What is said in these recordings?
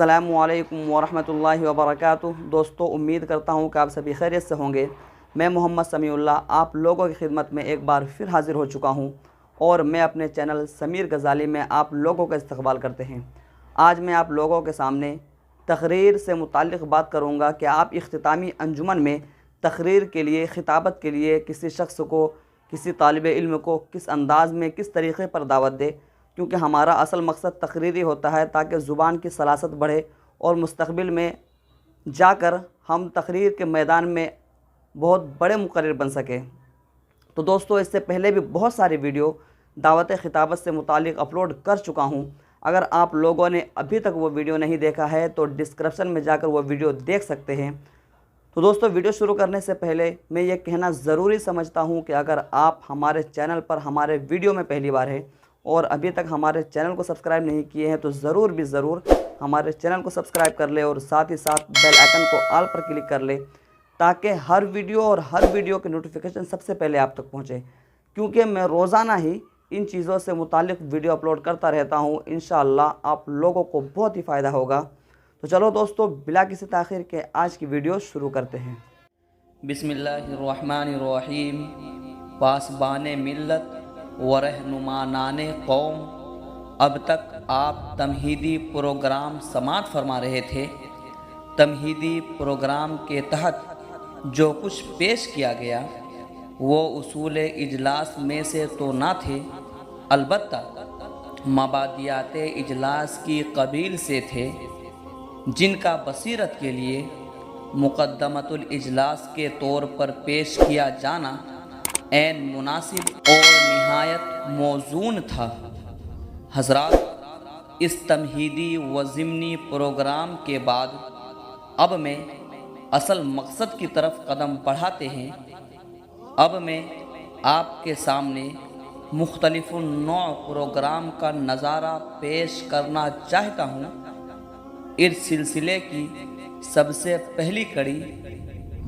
अस्सलामुअलैकुम वरहमतुल्लाहि वबरकातुह। दोस्तों, उम्मीद करता हूँ कि आप सभी खैरियत से होंगे। मैं मोहम्मद समीउल्लाह आप लोगों की खिदमत में एक बार फिर हाज़िर हो चुका हूँ और मैं अपने चैनल समीर गज़ाली में आप लोगों का इस्तकबाल करते हैं। आज मैं आप लोगों के सामने तकरीर से मुताल्लिक़ बात करूँगा कि आप इख्तितामी अंजुमन में तकरीर के लिए, ख़िताबत के लिए किसी शख्स को, किसी तालिब इल्म को किस अंदाज़ में, किस तरीक़े पर दावत दे, क्योंकि हमारा असल मकसद तकरीरी होता है ताकि ज़ुबान की सलासत बढ़े और मुस्तक़बिल में जाकर हम तकरीर के मैदान में बहुत बड़े मुक़र्रिर बन सकें। तो दोस्तों, इससे पहले भी बहुत सारी वीडियो दावत ख़िताबत से मुताल्लिक़ अपलोड कर चुका हूँ। अगर आप लोगों ने अभी तक वो वीडियो नहीं देखा है तो डिस्क्रिप्शन में जाकर वो वीडियो देख सकते हैं। तो दोस्तों, वीडियो शुरू करने से पहले मैं ये कहना ज़रूरी समझता हूँ कि अगर आप हमारे चैनल पर हमारे वीडियो में पहली बार है और अभी तक हमारे चैनल को सब्सक्राइब नहीं किए हैं तो ज़रूर हमारे चैनल को सब्सक्राइब कर ले और साथ ही साथ बेल आइकन को ऑल पर क्लिक कर ले ताकि हर वीडियो के नोटिफिकेशन सबसे पहले आप तक पहुँचे, क्योंकि मैं रोज़ाना ही इन चीज़ों से मुताल्लिक़ वीडियो अपलोड करता रहता हूँ। इंशाअल्लाह आप लोगों को बहुत ही फ़ायदा होगा। तो चलो दोस्तों, बिला किसी ताख़ीर के आज की वीडियो शुरू करते हैं। बिस्मिल्लाहिर्रहमानिर्रहीम। पासबाने मिल्लत व रहनुमानाने कौम, अब तक आप तमहीदी प्रोग्राम समाअत फरमा रहे थे। तमहीदी प्रोग्राम के तहत जो कुछ पेश किया गया वो उसूल इजलास में से तो ना थे, अलबत्ता मबादियात इजलास की कबील से थे, जिनका बसीरत के लिए मुक़द्दमतुल इजलास के तौर पर पेश किया जाना ऐन मुनासिब और निहायत मौजून था। हज़रात, इस तमहीदी व ज़िमनी प्रोग्राम के बाद अब मैं असल मकसद की तरफ कदम बढ़ाते हैं। अब मैं आपके सामने मुख्तलिफ़ नौ प्रोग्राम का नज़ारा पेश करना चाहता हूँ। इस सिलसिले की सबसे पहली कड़ी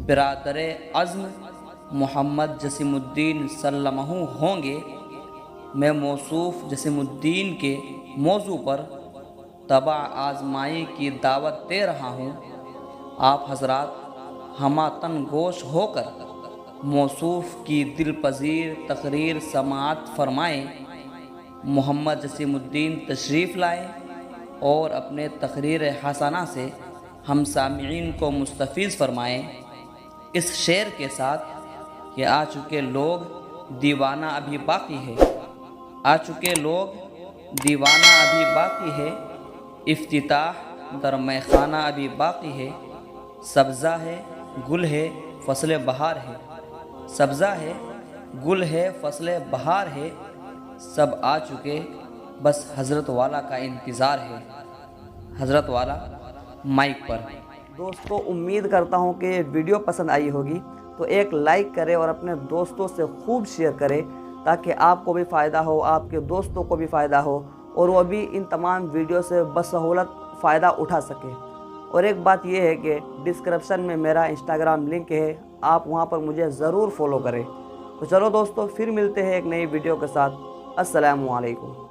बिरादर अज़्म मोहम्मद जसीमुद्दीन सल्लमहु होंगे। मैं मौसूफ़ जसीमुद्दीन के मौजू पर तबा आज़माई की दावत दे रहा हूँ। आप हज़रात हमातन गोश होकर मौसूफ़ की दिलपज़ीर तकरीर समाअत फ़रमाएँ। मोहम्मद जसीमुद्दीन तशरीफ़ लाएँ और अपने तकरीर हसना से हम सामिईन को मुस्तफ़ीज़ फ़रमाएँ इस शेर के साथ कि आ चुके लोग दीवाना अभी बाकी है, आ चुके लोग दीवाना अभी बाकी है, इफ्तिताह दर मैखाना अभी बाकी है, सब्ज़ा है गुल है फ़सल बहार है, सब्ज़ा है गुल है फ़सल बहार है, सब आ चुके बस हज़रत वाला का इंतज़ार है। हज़रत वाला माइक पर। दोस्तों, उम्मीद करता हूँ कि वीडियो पसंद आई होगी, तो एक लाइक करें और अपने दोस्तों से खूब शेयर करें ताकि आपको भी फ़ायदा हो, आपके दोस्तों को भी फ़ायदा हो और वो भी इन तमाम वीडियो से बसहूलत फ़ायदा उठा सके। और एक बात यह है कि डिस्क्रिप्शन में मेरा इंस्टाग्राम लिंक है, आप वहाँ पर मुझे ज़रूर फॉलो करें। तो चलो दोस्तों, फिर मिलते हैं एक नई वीडियो के साथ। अस्सलामु अलैकुम।